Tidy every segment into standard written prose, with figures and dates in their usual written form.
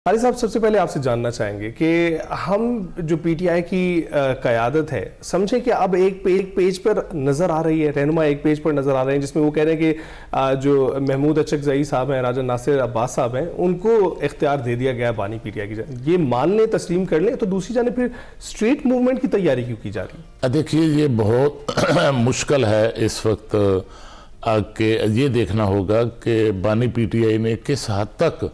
हारी साहब, सबसे पहले आपसे जानना चाहेंगे कि हम जो पीटीआई की क़यादत है, समझे कि अब एक पेज पर नज़र आ रही है, रहनुमा एक पेज पर नज़र आ रहे हैं जिसमें वो कह रहे हैं कि जो महमूद अचकज़ई साहब हैं, राजा नासिर अब्बास साहब हैं, उनको इख्तियार दे दिया गया बानी पीटीआई की जानिब। ये मान लें, तस्लीम कर लें, तो दूसरी जानिब फिर स्ट्रीट मूवमेंट की तैयारी क्यों की जा रही है? देखिए, ये बहुत मुश्किल है इस वक्त के ये देखना होगा कि बानी पीटीआई ने किस हद तक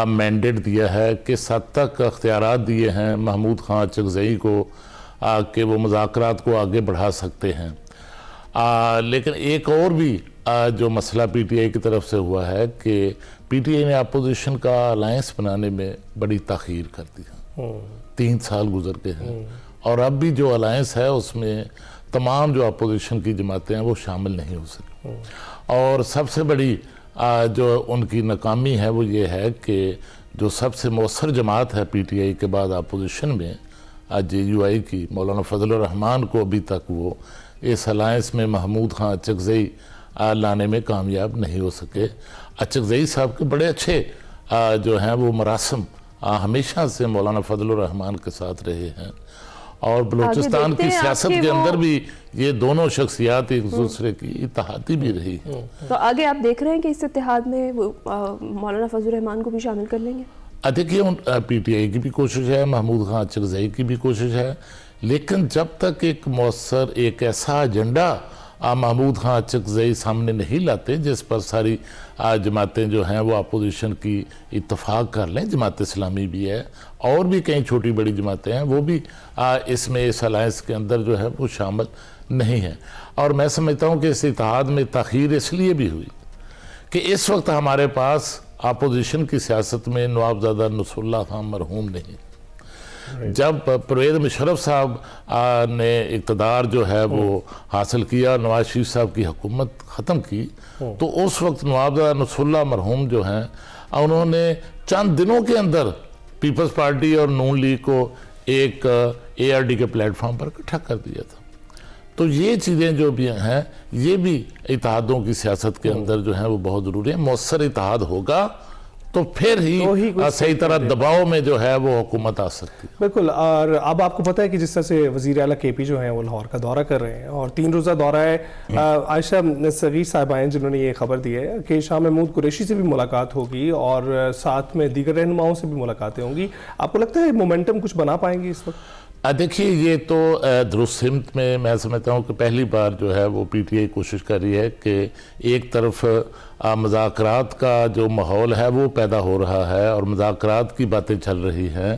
मैंडेट दिया है, किस हद तक अख्तियारात दिए हैं महमूद खां अचकज़ई को कि वो मुज़ाकरात को आगे बढ़ा सकते हैं। लेकिन एक और भी जो मसला पीटीआई की तरफ से हुआ है कि पीटीआई ने अपोजिशन का अलायंस बनाने में बड़ी ताख़ीर कर दी है। 3 साल गुजर के हैं और अब भी जो अलायंस है उसमें तमाम जो अपोजिशन की जमातें हैं वो शामिल नहीं हो सकी। और सबसे बड़ी जो उनकी नाकामी है वो ये है कि जो सबसे मौसर जमात है पीटीआई के बाद अपोजिशन में JUI की, मौलाना फजल रहमान को अभी तक वो इस अलायंस में महमूद खां अचकज़ई लाने में कामयाब नहीं हो सके। अचकज़ई साहब के बड़े अच्छे जो हैं वो मरासम हमेशा से मौलाना फजल रहमान के साथ रहे हैं और बलूचिस्तान की सियासत के अंदर भी ये दोनों शख्सियात एक दूसरे की इत्तेहादी भी रही हैं। तो आगे आप देख रहे हैं कि इस इत्तेहाद में मौलाना फजल रहमान को भी शामिल कर लेंगे? देखिए, पीटीआई की भी कोशिश है, महमूद खां अचकज़ई की भी कोशिश है, लेकिन जब तक एक मौसर एक ऐसा एजेंडा महमूद खां अचकज़ई सामने नहीं लाते जिस पर सारी जमातें जो हैं वो अपोजिशन की इत्तफाक कर लें, जमात इस्लामी भी है और भी कई छोटी बड़ी जमातें हैं, वो भी इसमें इस अलायंस के अंदर जो है वो शामिल नहीं है। और मैं समझता हूँ कि इस इत्तेहाद में ताख़ीर इसलिए भी हुई कि इस वक्त हमारे पास अपोजिशन की सियासत में नवाबज़ादा नसरुल्लाह खान मरहूम नहीं। जब परवेज़ मुशर्रफ साहब ने इक़्तिदार जो है वो हासिल किया, नवाज शरीफ साहब की हुकूमत ख़त्म की, तो उस वक्त नवाबज़ादा नसरुल्लाह मरहूम जो हैं उन्होंने चंद दिनों के अंदर पीपल्स पार्टी और नून लीग को एक ARD के प्लेटफॉर्म पर इकट्ठा कर दिया था। तो ये चीज़ें जो भी हैं ये भी इत्तेहादों की सियासत के अंदर जो है वो बहुत ज़रूरी है। मौसर इत्तेहाद होगा तो फिर ही सही तरह दबाव में जो है वो हुकूमत आ सकती है। बिल्कुल। और अब आपको पता है कि जिस तरह से वज़ीर आला KP जो हैं वो लाहौर का दौरा कर रहे हैं और 3 रोज़ा दौरा है। आयशा सगीर साहिबा हैं जिन्होंने ये खबर दी है कि शाह महमूद कुरैशी से भी मुलाकात होगी और साथ में दीगर रहनुमाओं से भी मुलाकातें होंगी। आपको लगता है मोमेंटम कुछ बना पाएंगे इस वक्त? देखिए, ये तो दुरुस्त सिमत में मैं समझता हूँ कि पहली बार जो है वो पीटीआई कोशिश कर रही है कि एक तरफ मुज़ाकरात का जो माहौल है वो पैदा हो रहा है और मुज़ाकरात की बातें चल रही हैं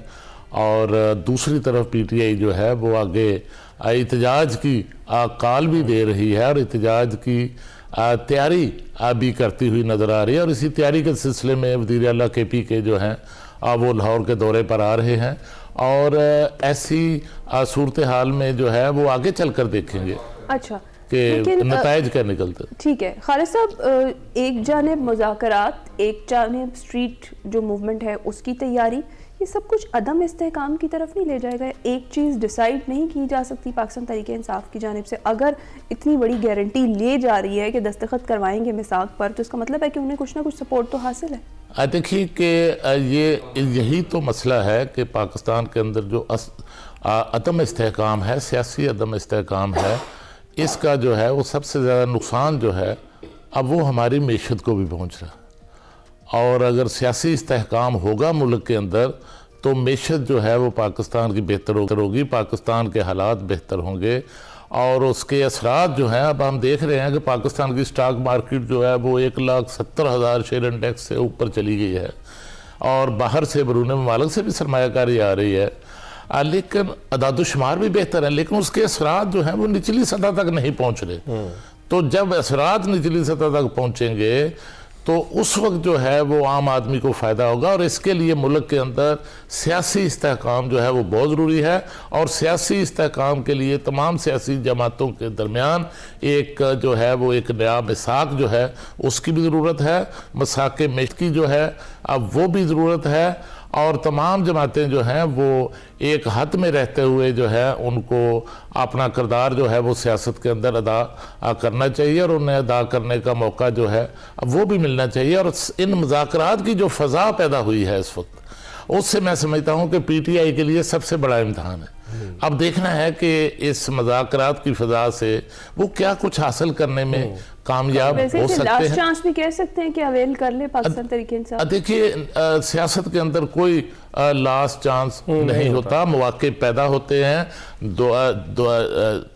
और दूसरी तरफ पीटीआई जो है वो आगे एहतजाज की कॉल भी दे रही है और एहतजाज की तैयारी भी करती हुई नज़र आ रही है। और इसी तैयारी के सिलसिले में वज़ीर आला KP के जो हैं वो लाहौर के दौरे पर आ रहे हैं और ऐसी सूरत हाल में जो है वो आगे चलकर देखेंगे। अच्छा, कि नताइज क्या निकलते। ठीक है खालिद साहब, एक जानिब मुज़ाकरात, एक जानिब स्ट्रीट जो मूवमेंट है उसकी तैयारी, ये सब कुछ अदम इस्तेहकाम की तरफ नहीं ले जाएगा? एक चीज़ डिसाइड नहीं की जा सकती पाकिस्तान तहरीक इंसाफ की जानिब से? अगर इतनी बड़ी गारंटी ले जा रही है कि दस्तखत करवाएंगे मिसाक पर, तो इसका मतलब है कि उन्हें कुछ ना कुछ सपोर्ट तो हासिल है। देखिए कि यही तो मसला है कि पाकिस्तान के अंदर जो अदम इस्तेहकाम है, सियासी अदम इस्तेहकाम है, इसका जो है वो सबसे ज़्यादा नुकसान जो है अब वो हमारी मईशत को भी पहुँच रहा है। और अगर सियासी इस्तेहकाम होगा मुल्क के अंदर तो मईशत जो है वो पाकिस्तान की बेहतर होगी, पाकिस्तान के हालात बेहतर होंगे और उसके असरात जो हैं अब हम देख रहे हैं कि पाकिस्तान की स्टॉक मार्केट जो है वो 1,70,000 शेयर इंडेक्स से ऊपर चली गई है और बाहर से बैरून ममालिक से भी सरमायाकारी आ रही है। लेकिन अदादुशुमार भी बेहतर है, लेकिन उसके असरात जो हैं वो निचली सतह तक नहीं पहुँच रहे। तो जब असरात निचली सतह तक पहुँचेंगे तो उस वक्त जो है वो आम आदमी को फ़ायदा होगा और इसके लिए मुल्क के अंदर सियासी इस्तेहकाम जो है वो बहुत ज़रूरी है। और सियासी इस्तेहकाम के लिए तमाम सियासी जमातों के दरमियान एक जो है वो एक नया मिसाक जो है उसकी भी ज़रूरत है, मिसाक मेश की जो है अब वो भी ज़रूरत है और तमाम जमातें जो हैं वो एक हद में रहते हुए जो है उनको अपना किरदार जो है वो सियासत के अंदर अदा करना चाहिए और उन्हें अदा करने का मौका जो है वो भी मिलना चाहिए। और इन मुज़ाकरात की जो फ़ज़ा पैदा हुई है इस वक्त उससे मैं समझता हूँ कि पीटीआई के लिए सबसे बड़ा इम्तहान है। अब देखना है कि इस मुज़ाकरात की फ़ज़ा से वो क्या कुछ हासिल करने में कामयाब हो सकते हैं। लास्ट चांस भी कह सकते हैं कि अवेल कर ले पाकिस्तान तरीके इंसाफ। देखिए सियासत के अंदर कोई लास्ट चांस नहीं होता, मौके पैदा होते हैं।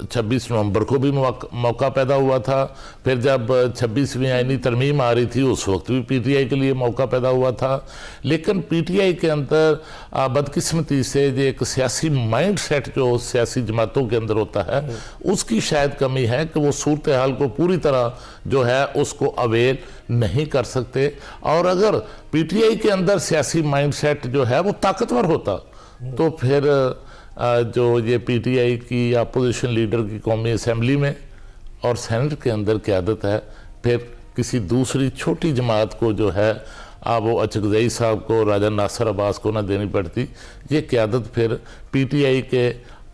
26 नवंबर को भी मौका पैदा हुआ था, फिर जब 26वीं आईनी तरमीम आ रही थी उस वक्त भी पीटीआई के लिए मौका पैदा हुआ था। लेकिन पीटीआई के अंदर बदकिस्मती से एक सियासी माइंड सेट जो सियासी जमातों के अंदर होता है उसकी शायद कमी है कि वो सूरत हाल को पूरी तरह जो है उसको अवेल नहीं कर सकते। और अगर पीटीआई के अंदर सियासी माइंडसेट जो है वो ताकतवर होता तो फिर जो ये पीटीआई की अपोजिशन लीडर की कौमी असम्बली में और सेनेट के अंदर क़यादत है, फिर किसी दूसरी छोटी जमात को जो है वो अचकज़ई साहब को, राजा नासिर अब्बास को ना देनी पड़ती। ये क़यादत फिर पीटीआई के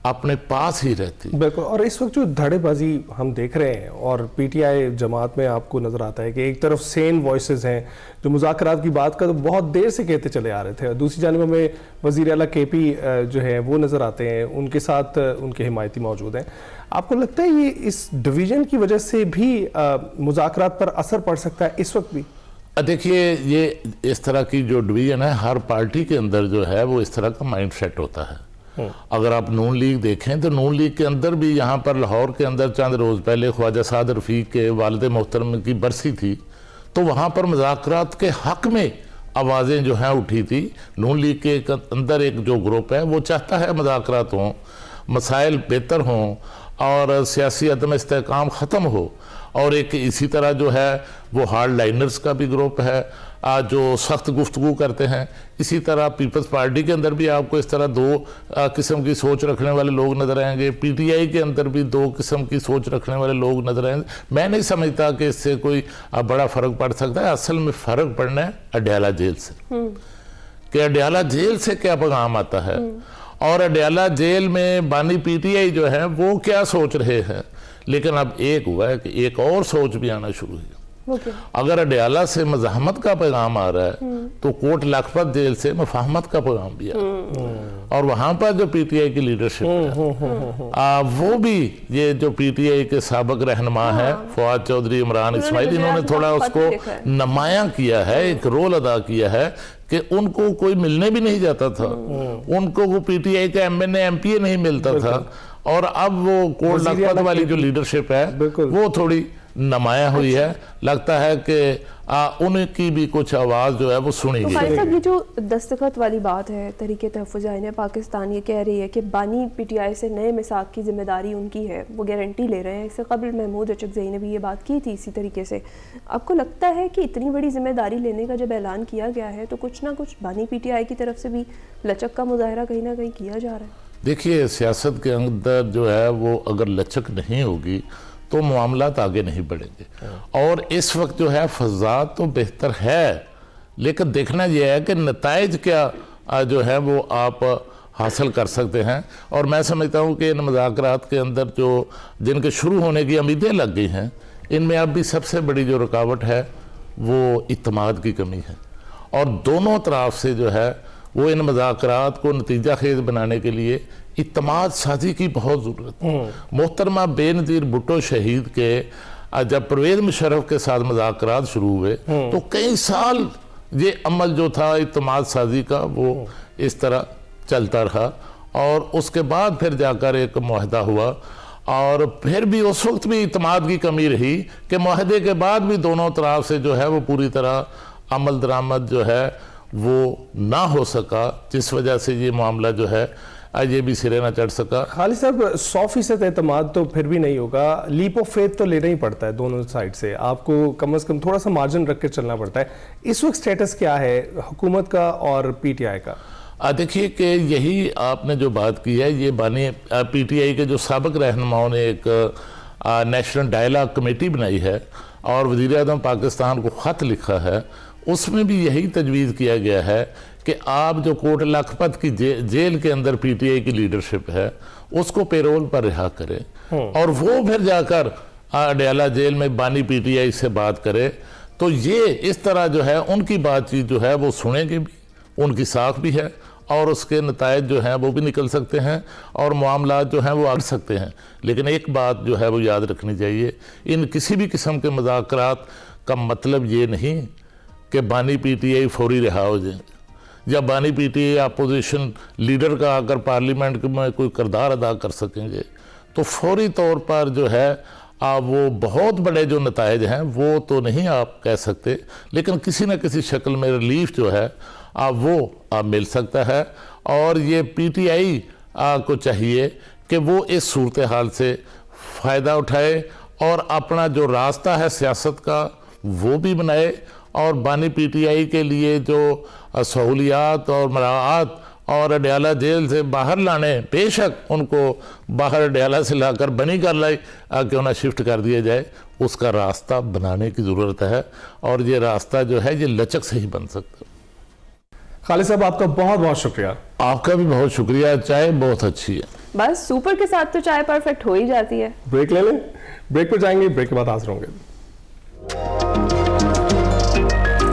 अपने पास ही रहती। बिल्कुल। और इस वक्त जो धड़ेबाजी हम देख रहे हैं और पीटीआई जमात में आपको नज़र आता है कि एक तरफ सेन वॉइसेस हैं जो मुज़ाकरात की बात का तो बहुत देर से कहते चले आ रहे थे, और दूसरी जानिब में वज़ीर आला केपी जो है वो नज़र आते हैं, उनके साथ उनके हिमायती मौजूद हैं। आपको लगता है ये इस डिवीज़न की वजह से भी मुज़ाकरात पर असर पड़ सकता है इस वक्त भी? देखिए ये इस तरह की जो डिवीज़न है हर पार्टी के अंदर जो है वो इस तरह का माइंड सेट होता है। अगर आप नून लीग देखें तो नून लीग के अंदर भी यहाँ पर लाहौर के अंदर चंद रोज़ पहले ख्वाजा साद रफ़ीक के वालिद मोहतरम की बरसी थी, तो वहाँ पर मुज़ाकरात के हक़ में आवाज़ें जो हैं उठी थी। नून लीग के अंदर एक जो ग्रुप है वो चाहता है मुज़ाकरात हों, मसाइल बेहतर हों और सियासी अदम इस्तेहकाम ख़त्म हो। और एक इसी तरह जो है वो हार्ड लाइनर्स का भी ग्रुप है जो सख्त गुफ्तगू करते हैं। इसी तरह पीपल्स पार्टी के अंदर भी आपको इस तरह दो किस्म की सोच रखने वाले लोग नज़र आएंगे। पीटीआई के अंदर भी दो किस्म की सोच रखने वाले लोग नज़र आएंगे। मैं नहीं समझता कि इससे कोई बड़ा फ़र्क पड़ सकता है। असल में फ़र्क पड़ना है अडयाला जेल से कि अडयाला जेल से क्या पैगाम आता है और अडयाला जेल में बानी पीटीआई जो है वो क्या सोच रहे हैं। लेकिन अब एक हुआ है कि एक और सोच भी आना शुरू हुई। अगर अडयाला से मज़ाहमत का पैगाम आ रहा है तो कोट लखपत जेल से मुफाहमत का पैगाम भी आ रहा है। और वहाँ पर जो पीटीआई की लीडरशिप है वो भी ये जो पीटीआई के साबिक रहनुमा है फवाद चौधरी, इमरान इस्माइल, इन्होंने थोड़ा उसको नुमायां किया है, एक रोल अदा किया है कि उनको कोई मिलने भी नहीं जाता था, उनको वो पीटीआई का एमएनए एमपीए नहीं मिलता था। और अब वो कोट लखपत वाली जो लीडरशिप है वो थोड़ी नुमाया हुई है। लगता है कि उनकी भी कुछ आवाज़ जो है वो सुनी गई। भाई साहब ये जो दस्तखत वाली बात है, तहरीक तहफ़्फ़ुज़ आईन पाकिस्तान ये कह रही है कि बानी पीटीआई से नए मिसाक की जिम्मेदारी उनकी है, वो गारंटी ले रहे हैं। इससे कबल महमूद अचकज़ई ने भी ये बात की थी इसी तरीके से। आपको लगता है कि इतनी बड़ी जिम्मेदारी लेने का जब ऐलान किया गया है तो कुछ ना कुछ बानी पीटीआई की तरफ से भी लचक का मुजाहरा कहीं ना कहीं किया जा रहा है? देखिए सियासत के अंदर जो है वो अगर लचक नहीं होगी तो मामलात आगे नहीं बढ़ेंगे। और इस वक्त जो है फ़ज़ा तो बेहतर है, लेकिन देखना यह है कि नताइज क्या जो है वो आप हासिल कर सकते हैं। और मैं समझता हूँ कि इन मुज़ाकरात के अंदर जो जिनके शुरू होने की उम्मीदें लग गई हैं, इनमें अब भी सबसे बड़ी जो रुकावट है वो इत्मीनान की कमी है। और दोनों तरफ से जो है वो इन मुज़ाकरात को नतीजा खेज बनाने के लिए इत्मीनान साजी की बहुत ज़रूरत है। मोहतरमा बेनज़ीर भुट्टो शहीद के जब परवेज़ मुशर्रफ के साथ मुज़ाकरात शुरू हुए तो कई साल ये अमल जो था इत्मीनान साजी का वो इस तरह चलता रहा। और उसके बाद फिर जाकर एक मुआहदा हुआ और फिर भी उस वक्त भी इत्मीनान की कमी रही कि मुआहदे के बाद भी दोनों तरफ से जो है वो पूरी तरह अमल दरामद जो है वो ना हो सका, जिस वजह से ये मामला जो है ये भी सिरे ना चढ़ सका। खालिद साहब 100% एतमाद तो फिर भी नहीं होगा, लीप ऑफ फेथ तो लेना ही पड़ता है दोनों साइड से, आपको कम से कम थोड़ा सा मार्जिन रख के चलना पड़ता है। इस वक्त स्टेटस क्या है हुकूमत का और पीटीआई का? देखिए कि यही आपने जो बात की है, ये बानी पीटीआई के जो साबिक रहनुमाओं ने एक नेशनल डायलॉग कमेटी बनाई है और वज़ीर-ए-आज़म पाकिस्तान को ख़त लिखा है। उसमें भी यही तजवीज़ किया गया है कि आप जो कोट लखपत की जेल के अंदर पीटीआई की लीडरशिप है उसको पेरोल पर रिहा करें और वो फिर जाकर अडयाला जेल में बानी पीटीआई से बात करे। तो ये इस तरह जो है उनकी बातचीत जो है वो सुनेंगे भी उनकी साख भी है और उसके नतायज जो हैं वो भी निकल सकते हैं और मामलात जो हैं वो आ सकते हैं। लेकिन एक बात जो है वो याद रखनी चाहिए, इन किसी भी किस्म के मुज़ाकरात का मतलब ये नहीं कि बानी PTI फौरी रिहा हो जाए, या बानी PTI अपोजिशन लीडर का अगर पार्लियामेंट में कोई किरदार अदा कर सकेंगे तो फौरी तौर पर जो है वो बहुत बड़े जो नतायज हैं वो तो नहीं आप कह सकते, लेकिन किसी न किसी शक्ल में रिलीफ जो है वो मिल सकता है। और ये PTI को चाहिए कि वो इस सूरत हाल से फ़ायदा उठाए और अपना जो रास्ता है सियासत का वो भी बनाए, और बानी PTI के लिए जो सहूलियात और मराआत और अडयाला जेल से बाहर लाने, बेशक उनको बाहर अडयाला से लाकर बनी कर लाई क्यों ना शिफ्ट कर दिया जाए, उसका रास्ता बनाने की ज़रूरत है। और ये रास्ता जो है ये लचक से ही बन सकता है। खालिद साहब आपका बहुत बहुत शुक्रिया। आपका भी बहुत शुक्रिया। चाय बहुत अच्छी है। बस सुपर के साथ तो चाय परफेक्ट हो ही जाती है। ब्रेक ले लें, ब्रेक पर जाएंगे, ब्रेक के बाद हाजिर होंगे।